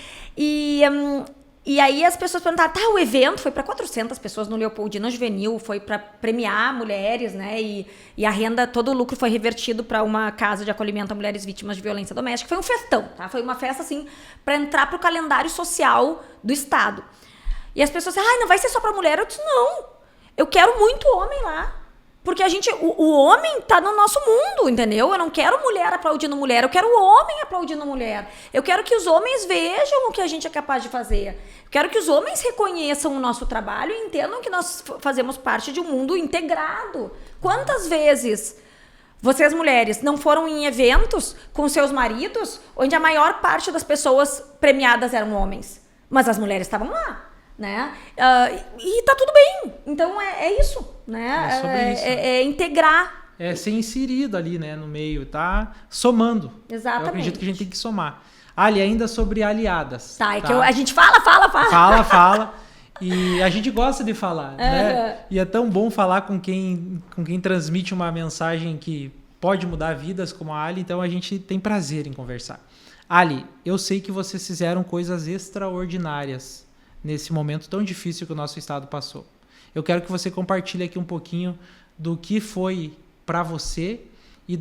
E aí as pessoas perguntaram, o evento foi para 400 pessoas no Leopoldina Juvenil, foi para premiar mulheres, né? E a renda, todo o lucro foi revertido para uma casa de acolhimento a mulheres vítimas de violência doméstica. Foi um festão, tá? Foi uma festa, assim, para entrar pro calendário social do Estado. E as pessoas disseram, não vai ser só para mulher? Eu disse, não, eu quero muito homem lá. Porque o homem tá no nosso mundo, entendeu? Eu não quero mulher aplaudindo mulher, eu quero o homem aplaudindo mulher. Eu quero que os homens vejam o que a gente é capaz de fazer. Eu quero que os homens reconheçam o nosso trabalho e entendam que nós fazemos parte de um mundo integrado. Quantas vezes vocês, mulheres, não foram em eventos com seus maridos onde a maior parte das pessoas premiadas eram homens? Mas as mulheres estavam lá. Né? E tá tudo bem. Então é isso, né? É sobre isso. É integrar. É ser inserido ali, né, no meio, tá somando. Exatamente. Eu acredito que a gente tem que somar. Ali, ainda sobre aliadas. Tá, que a gente fala. Fala. E a gente gosta de falar, né? E é tão bom falar com quem transmite uma mensagem que pode mudar vidas como a Ali, então a gente tem prazer em conversar. Ali, eu sei que vocês fizeram coisas extraordinárias nesse momento tão difícil que o nosso estado passou. Eu quero que você compartilhe aqui um pouquinho do que foi para você e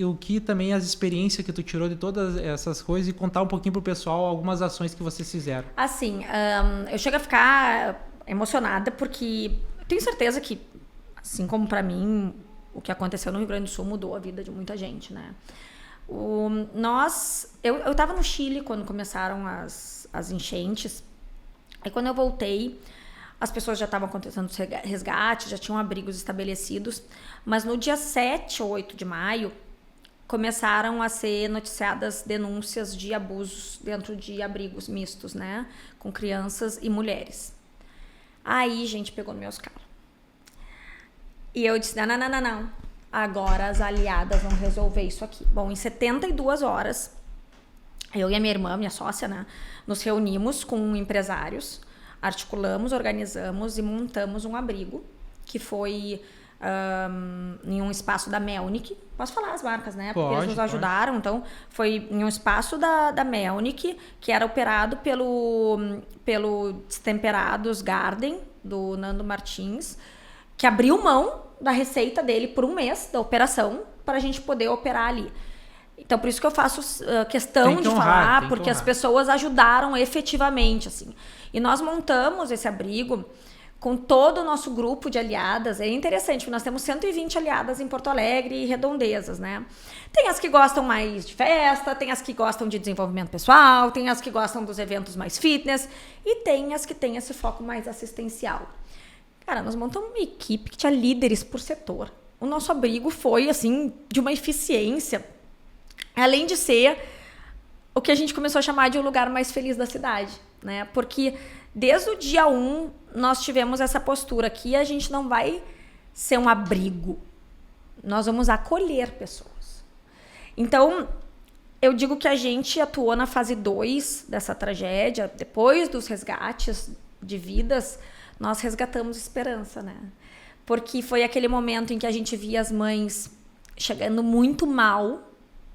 o que também as experiências que tu tirou de todas essas coisas e contar um pouquinho pro pessoal algumas ações que vocês fizeram. Assim, eu chego a ficar emocionada porque tenho certeza que, assim como para mim, o que aconteceu no Rio Grande do Sul mudou a vida de muita gente, né? Eu tava no Chile quando começaram as enchentes. Aí quando eu voltei, as pessoas já estavam acontecendo os resgates, já tinham abrigos estabelecidos, mas no dia 7 ou 8 de maio, começaram a ser noticiadas denúncias de abusos dentro de abrigos mistos, né? Com crianças e mulheres. Aí, gente, pegou nos meus calos. E eu disse, não. Agora as aliadas vão resolver isso aqui. Bom, em 72 horas, eu e a minha irmã, minha sócia, né? Nos reunimos com empresários, articulamos, organizamos e montamos um abrigo que foi em um espaço da Melnick. Posso falar as marcas, né? Porque eles nos ajudaram. Então, foi em um espaço da Melnick, que era operado pelo Destemperados Garden, do Nando Martins, que abriu mão da receita dele por um mês da operação para a gente poder operar ali. Então, por isso que eu faço questão de falar, porque as pessoas ajudaram efetivamente, assim. E nós montamos esse abrigo com todo o nosso grupo de aliadas. É interessante, porque nós temos 120 aliadas em Porto Alegre e redondezas, né? Tem as que gostam mais de festa, tem as que gostam de desenvolvimento pessoal, tem as que gostam dos eventos mais fitness e tem as que têm esse foco mais assistencial. Cara, nós montamos uma equipe que tinha líderes por setor. O nosso abrigo foi, assim, de uma eficiência, além de ser o que a gente começou a chamar de o lugar mais feliz da cidade, né? Porque desde o dia 1 nós tivemos essa postura que a gente não vai ser um abrigo, nós vamos acolher pessoas. Então, eu digo que a gente atuou na fase 2 dessa tragédia, depois dos resgates de vidas, nós resgatamos esperança, né? Porque foi aquele momento em que a gente via as mães chegando muito mal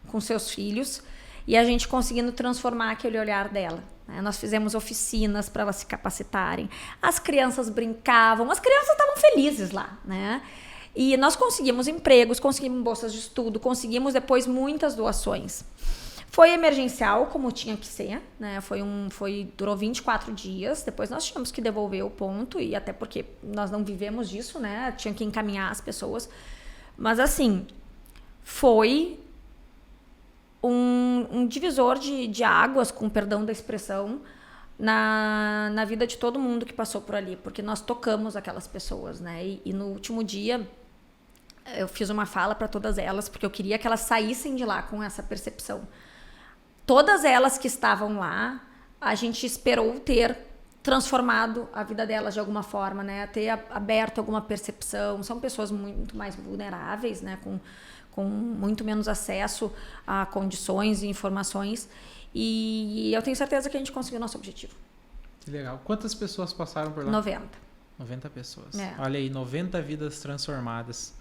com seus filhos e a gente conseguindo transformar aquele olhar dela. Né? Nós fizemos oficinas para elas se capacitarem. As crianças brincavam, as crianças estavam felizes lá, né? E nós conseguimos empregos, conseguimos bolsas de estudo, conseguimos depois muitas doações. Foi emergencial, como tinha que ser, né? Durou 24 dias, depois nós tínhamos que devolver o ponto, e até porque nós não vivemos disso, né? Tinha que encaminhar as pessoas. Mas assim, foi um divisor de águas, com perdão da expressão, na vida de todo mundo que passou por ali, porque nós tocamos aquelas pessoas, né? E no último dia eu fiz uma fala para todas elas, porque eu queria que elas saíssem de lá com essa percepção. Todas elas que estavam lá, a gente esperou ter transformado a vida delas de alguma forma, né? Ter aberto alguma percepção. São pessoas muito mais vulneráveis, né? Com muito menos acesso a condições e informações. E eu tenho certeza que a gente conseguiu o nosso objetivo. Que legal. Quantas pessoas passaram por lá? 90. 90 pessoas. É. Olha aí, 90 vidas transformadas.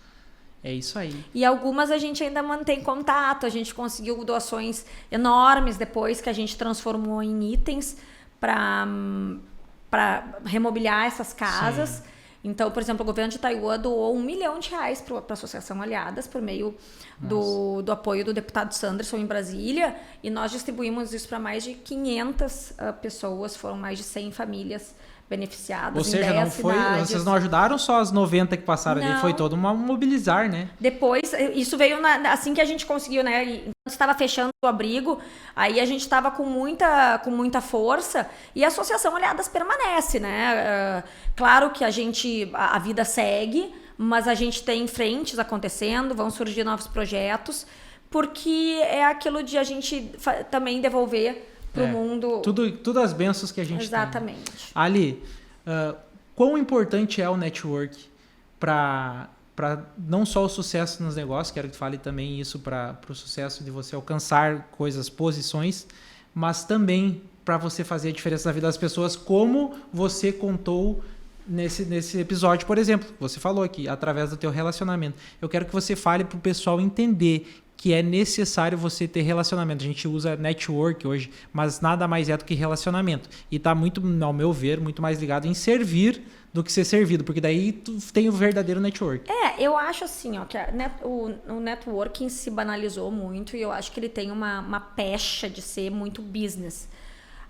É isso aí. E algumas a gente ainda mantém contato. A gente conseguiu doações enormes depois que a gente transformou em itens para remobiliar essas casas. Sim. Então, por exemplo, o governo de Taiwan doou R$1 milhão para a Associação Aliadas por meio do apoio do deputado Sanderson em Brasília, e nós distribuímos isso para mais de 500 pessoas, foram mais de 100 famílias beneficiadas. Ou seja, não foi, vocês não ajudaram só as 90 que passaram ali, foi todo um mobilizar, né? Depois, isso veio assim que a gente conseguiu, né? Enquanto estava fechando o abrigo, aí a gente estava com muita força, e a Associação Aliadas permanece, né? Claro que a vida segue, mas a gente tem frentes acontecendo, vão surgir novos projetos, porque é aquilo de a gente também devolver para o mundo. Tudo as bênçãos que a gente Exatamente. tem. Ali, quão importante é o network para não só o sucesso nos negócios, quero que tu fale também isso para o sucesso de você alcançar coisas, posições, mas também para você fazer a diferença na vida das pessoas, como você contou nesse episódio, por exemplo. Você falou aqui, através do teu relacionamento. Eu quero que você fale para o pessoal entender que é necessário você ter relacionamento. A gente usa network hoje, mas nada mais é do que relacionamento. E está muito, ao meu ver, muito mais ligado em servir do que ser servido, porque daí tu tem o verdadeiro network. Eu acho assim, ó, que o networking se banalizou muito, e eu acho que ele tem uma pecha de ser muito business.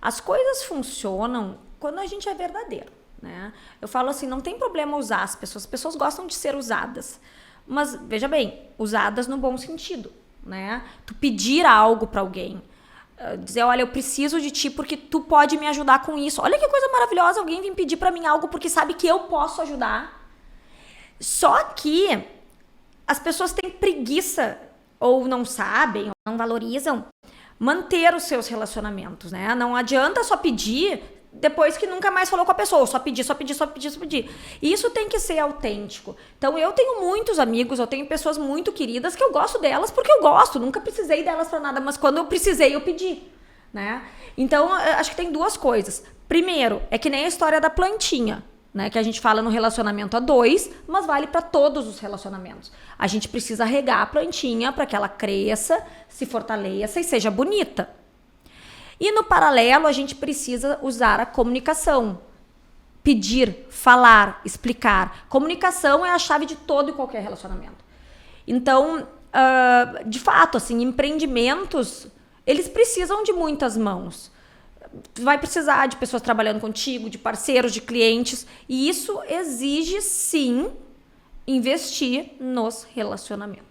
As coisas funcionam quando a gente é verdadeiro, né? Eu falo assim, não tem problema usar as pessoas gostam de ser usadas. Mas, veja bem, usadas no bom sentido, né? Tu pedir algo para alguém, dizer, olha, eu preciso de ti porque tu pode me ajudar com isso. Olha que coisa maravilhosa, alguém vir pedir para mim algo porque sabe que eu posso ajudar. Só que as pessoas têm preguiça, ou não sabem, ou não valorizam, manter os seus relacionamentos, né? Não adianta só pedir depois que nunca mais falou com a pessoa, só pedir. E isso tem que ser autêntico. Então, eu tenho muitos amigos, eu tenho pessoas muito queridas que eu gosto delas porque eu gosto, nunca precisei delas para nada, mas quando eu precisei, eu pedi, né? Então, acho que tem duas coisas. Primeiro, é que nem a história da plantinha, né? Que a gente fala no relacionamento a dois, mas vale para todos os relacionamentos. A gente precisa regar a plantinha para que ela cresça, se fortaleça e seja bonita. E no paralelo, a gente precisa usar a comunicação pedir, falar, explicar. Comunicação é a chave de todo e qualquer relacionamento. Então, de fato, assim, empreendimentos, eles precisam de muitas mãos. Tu vai precisar de pessoas trabalhando contigo, de parceiros, de clientes. E isso exige, sim, investir nos relacionamentos.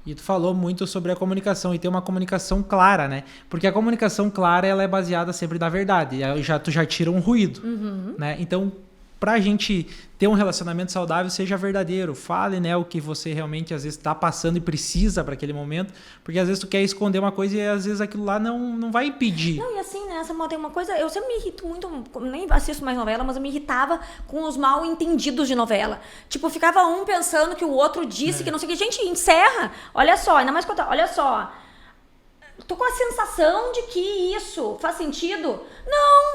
E tu falou muito sobre a comunicação e ter uma comunicação clara, né? Porque a comunicação clara, ela é baseada sempre na verdade. E aí tu já tira um ruído, né? Então, pra gente ter um relacionamento saudável, seja verdadeiro. Fale, né, o que você realmente, às vezes, tá passando e precisa para aquele momento. Porque, às vezes, tu quer esconder uma coisa e, às vezes, aquilo lá não vai impedir. Não, e assim, né, Samuel, tem uma coisa... Eu sempre me irrito muito, nem assisto mais novela, mas eu me irritava com os mal entendidos de novela. Tipo, ficava um pensando que o outro disse que não sei o que. Gente, encerra. Olha só, ainda mais quando... Olha só. Tô com a sensação de que isso faz sentido.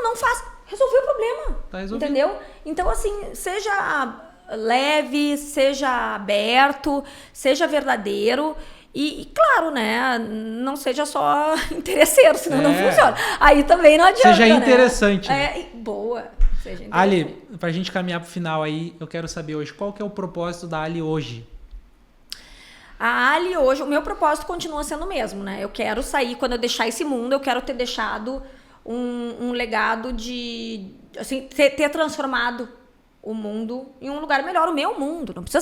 Não faz... Resolveu o problema, tá resolvido. Entendeu? Então, assim, seja leve, seja aberto, seja verdadeiro e claro, né, não seja só interesseiro, senão não funciona. Aí também não adianta, seja interessante. Né? Boa. Seja interessante. Ali, pra gente caminhar pro final aí, eu quero saber hoje, qual que é o propósito da Ali hoje? A Ali hoje, o meu propósito continua sendo o mesmo, né? Eu quero sair, quando eu deixar esse mundo, eu quero ter deixado um legado de, assim, ter transformado o mundo em um lugar melhor, o meu mundo. Não precisa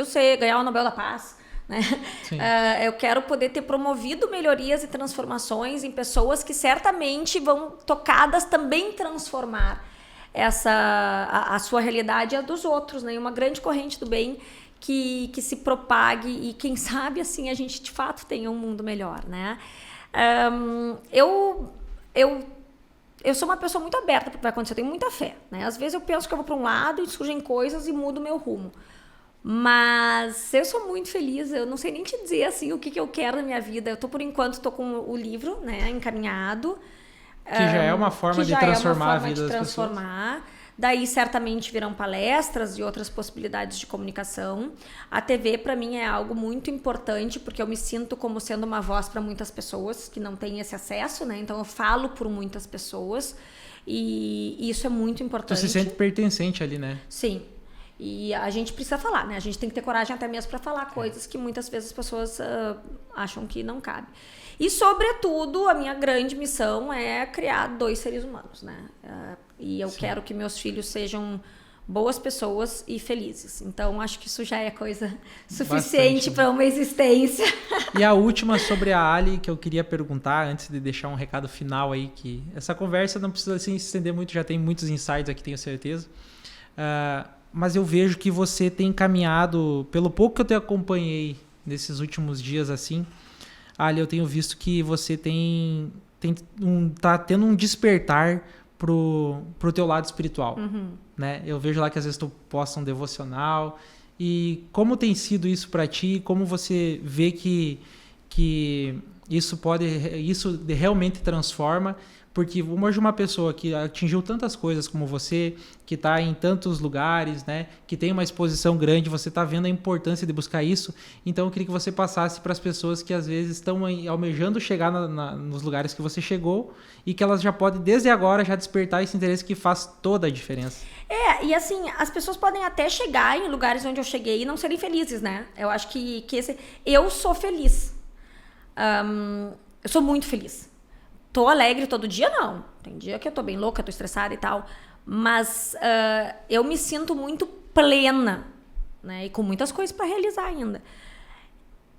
ser ganhar o Nobel da Paz, né? Eu quero poder ter promovido melhorias e transformações em pessoas que certamente vão, tocadas, também transformar a sua realidade e a dos outros, né? Uma grande corrente do bem que se propague e, quem sabe, assim, a gente de fato tenha um mundo melhor, né? Eu sou uma pessoa muito aberta para o que vai acontecer, eu tenho muita fé, né? Às vezes eu penso que eu vou para um lado e surgem coisas e mudo o meu rumo. Mas eu sou muito feliz, eu não sei nem te dizer assim o que eu quero na minha vida. Por enquanto, tô com o livro, né, encaminhado. Que já é uma forma de transformar a vida das pessoas. Daí, certamente, virão palestras e outras possibilidades de comunicação. A TV, para mim, é algo muito importante, porque eu me sinto como sendo uma voz para muitas pessoas que não têm esse acesso, né? Então, eu falo por muitas pessoas e isso é muito importante. Tu se sente pertencente ali, né? Sim. E a gente precisa falar, né? A gente tem que ter coragem até mesmo para falar coisas que muitas vezes as pessoas acham que não cabe. E, sobretudo, a minha grande missão é criar 2 seres humanos, né? E eu quero que meus filhos sejam boas pessoas e felizes. Então, acho que isso já é coisa suficiente para uma existência. E a última sobre a Ali, que eu queria perguntar, antes de deixar um recado final aí, que essa conversa não precisa se estender muito, já tem muitos insights aqui, tenho certeza. Mas eu vejo que você tem caminhado, pelo pouco que eu te acompanhei nesses últimos dias, assim, Ali, eu tenho visto que você tá tendo um despertar pro teu lado espiritual, né? Eu vejo lá que às vezes tu posta um devocional. E como tem sido isso para ti? Como você vê que isso realmente transforma? Porque hoje uma pessoa que atingiu tantas coisas como você, que está em tantos lugares, né, que tem uma exposição grande, você está vendo a importância de buscar isso. Então eu queria que você passasse para as pessoas que às vezes estão almejando chegar nos lugares que você chegou e que elas já podem, desde agora, já despertar esse interesse que faz toda a diferença. E assim, as pessoas podem até chegar em lugares onde eu cheguei e não serem felizes, né? Eu acho que eu sou feliz. Eu sou muito feliz. Tô alegre todo dia, não. Tem dia que eu tô bem louca, tô estressada e tal. Mas eu me sinto muito plena, né? E com muitas coisas para realizar ainda.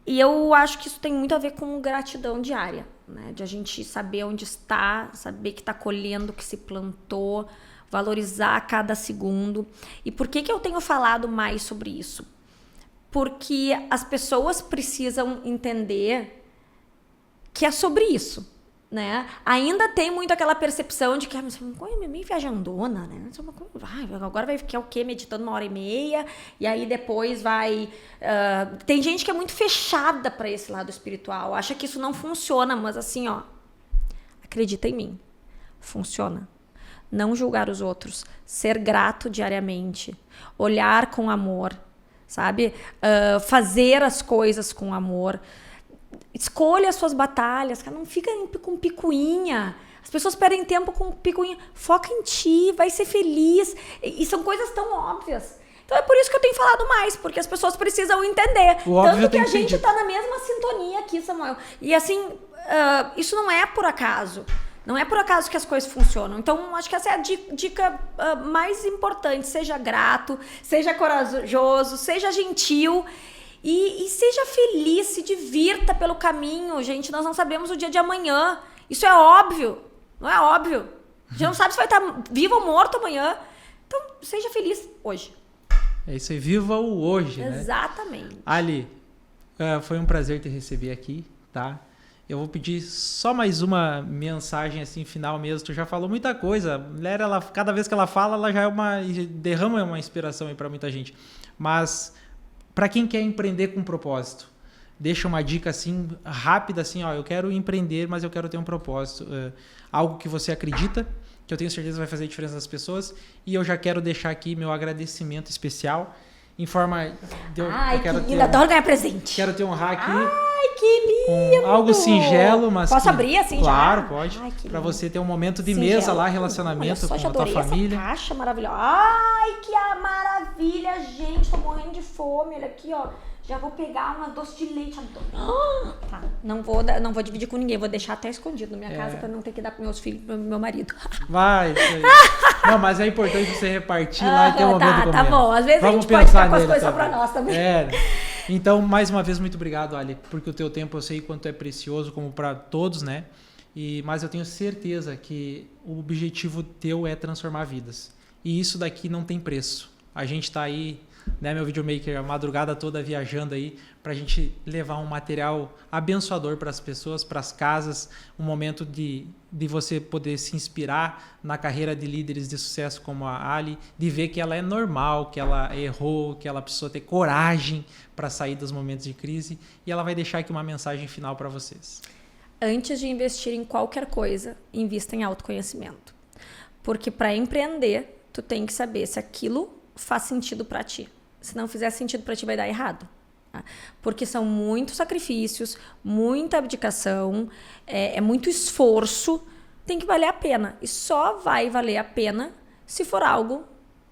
E eu acho que isso tem muito a ver com gratidão diária, né? De a gente saber onde está, saber que está colhendo o que se plantou, valorizar cada segundo. E por que eu tenho falado mais sobre isso? Porque as pessoas precisam entender que é sobre isso, né? Ainda tem muito aquela percepção de que é meio viajandona, né? Agora vai ficar o quê? Meditando 1h30 e aí depois vai... tem gente que é muito fechada para esse lado espiritual, acha que isso não funciona, mas assim, ó, acredita em mim, funciona. Não julgar os outros, ser grato diariamente, olhar com amor, sabe? Fazer as coisas com amor. Escolha as suas batalhas, cara, não fica com picuinha. As pessoas perdem tempo com picuinha. Foca em ti, vai ser feliz. E são coisas tão óbvias. Então é por isso que eu tenho falado mais, porque as pessoas precisam entender. O óbvio Tanto que tem a gente sentido. tá na mesma sintonia aqui, Samuel. E assim, isso não é por acaso. Não é por acaso que as coisas funcionam. Então, acho que essa é a dica mais importante. Seja grato, seja corajoso, seja gentil e seja feliz, se divirta pelo caminho. Gente, nós não sabemos o dia de amanhã. Isso é óbvio. Não é óbvio. A gente não sabe se vai estar vivo ou morto amanhã. Então, seja feliz hoje. É isso aí, viva o hoje, né? Exatamente. Ali, foi um prazer te receber aqui, tá? Eu vou pedir só mais uma mensagem assim final mesmo. Tu já falou muita coisa. A mulher, cada vez que ela fala, ela já derrama uma inspiração aí para muita gente. Mas para quem quer empreender com propósito, deixa uma dica assim rápida assim, ó, eu quero empreender, mas eu quero ter um propósito, algo que você acredita, que eu tenho certeza vai fazer diferença nas pessoas, e eu já quero deixar aqui meu agradecimento especial em forma de Ai, que lindo, adoro ganhar presente. Quero te honrar aqui. Ai, que lindo. Com algo singelo, mas posso abrir assim claro, já? pode. Ai, para você ter um momento de singelo. mesa lá, relacionamento Olha só, com a tua família. Essa caixa maravilhosa. Ai, que maravilha, gente. Tô morrendo de fome. Olha aqui, ó. Já vou pegar uma doce de leite. Tá, não vou dividir com ninguém. Vou deixar até escondido na minha casa pra não ter que dar pros meus filhos e pro meu marido. Vai, isso aí. Não, mas é importante você repartir lá e ter um momento de comer. Tá bom. Às vezes Vamos a gente pode ficar com as coisas só também. pra nós também. Então, mais uma vez, muito obrigado, Ali, porque o teu tempo eu sei quanto é precioso, como para todos, né? Mas eu tenho certeza que o objetivo teu é transformar vidas. E isso daqui não tem preço. A gente tá aí, né, meu videomaker, a madrugada toda viajando aí pra gente levar um material abençoador para as pessoas, para as casas, um momento de você poder se inspirar na carreira de líderes de sucesso como a Ali, de ver que ela é normal, que ela errou, que ela precisou ter coragem para sair dos momentos de crise, e ela vai deixar aqui uma mensagem final para vocês. Antes de investir em qualquer coisa, invista em autoconhecimento. Porque para empreender, tu tem que saber se aquilo faz sentido para ti. Se não fizer sentido para ti, vai dar errado. Tá? Porque são muitos sacrifícios, muita abdicação, é muito esforço, tem que valer a pena. E só vai valer a pena se for algo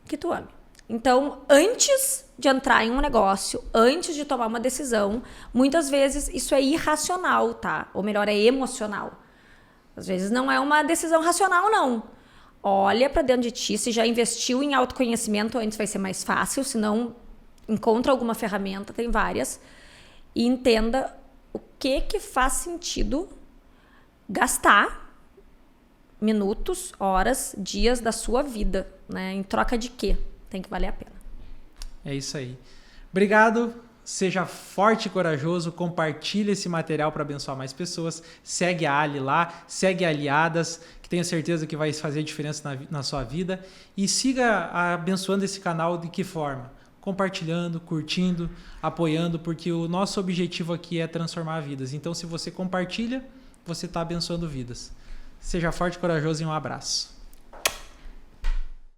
que tu ame. Então, antes de entrar em um negócio, antes de tomar uma decisão, muitas vezes isso é irracional, tá? Ou melhor, é emocional. Às vezes não é uma decisão racional, não. Olha para dentro de ti, se já investiu em autoconhecimento, antes vai ser mais fácil, se não, encontra alguma ferramenta, tem várias, e entenda o que faz sentido gastar minutos, horas, dias da sua vida, né? Em troca de quê? Tem que valer a pena. É isso aí. Obrigado. Seja forte e corajoso, compartilhe esse material para abençoar mais pessoas, segue a Ali lá, segue a Aliadas, que tenho certeza que vai fazer diferença na sua vida, e siga abençoando esse canal de que forma? Compartilhando, curtindo, apoiando, porque o nosso objetivo aqui é transformar vidas. Então, se você compartilha, você está abençoando vidas. Seja forte e corajoso e um abraço.